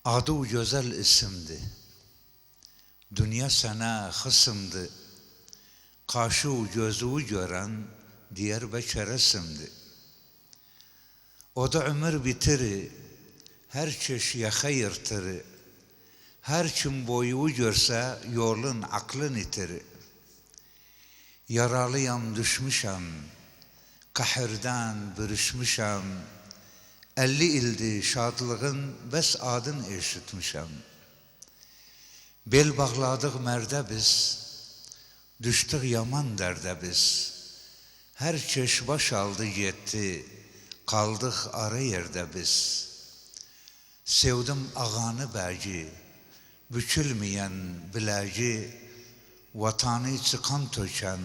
Adı güzel isimdi. Dünya sana hısımdı. Kaşı gözü gören diğer beçeresimdi. O da ömür bitiri, her çeşiye hayırtırı. Her kim boyu görse yolun aklın itiri. Yaralıyam düşmüşem, kahırdan bürüşmüşem. 50 ildi şadlığın bes adın eşitmişem. Bel bağladık merde biz, düştük yaman derde biz. Her çeş baş aldı gitti, kaldık ara yerde biz. Sevdim ağanı bəci, bükülmeyen bileci, vatanı çıkan töken,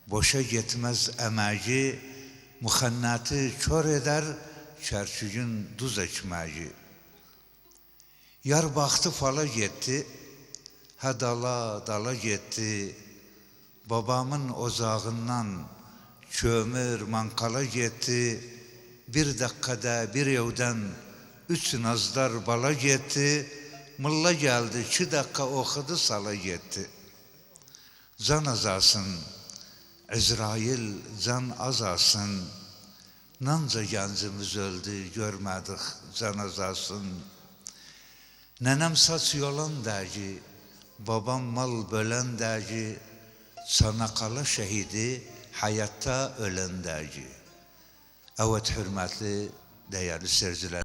boşa gitmez emeci, muhannatı kör eder, çerçücün duz ekmeği. Yar baktı fala gitti, ha dala gitti. Babamın ocağından kömür mankala gitti. Bir dakikada bir evden 3 nazlar bala gitti. Mulla geldi 2 dakika okudu sala gitti. Can azasın, Ezrail can azasın. Nanca gencimiz öldü, görmedik canazasın. Nenem saç yolan dergi, babam mal bölen dergi, Çanakkale şehidi, hayatta ölen dergi. Evet, hürmetli, değerli seyirciler.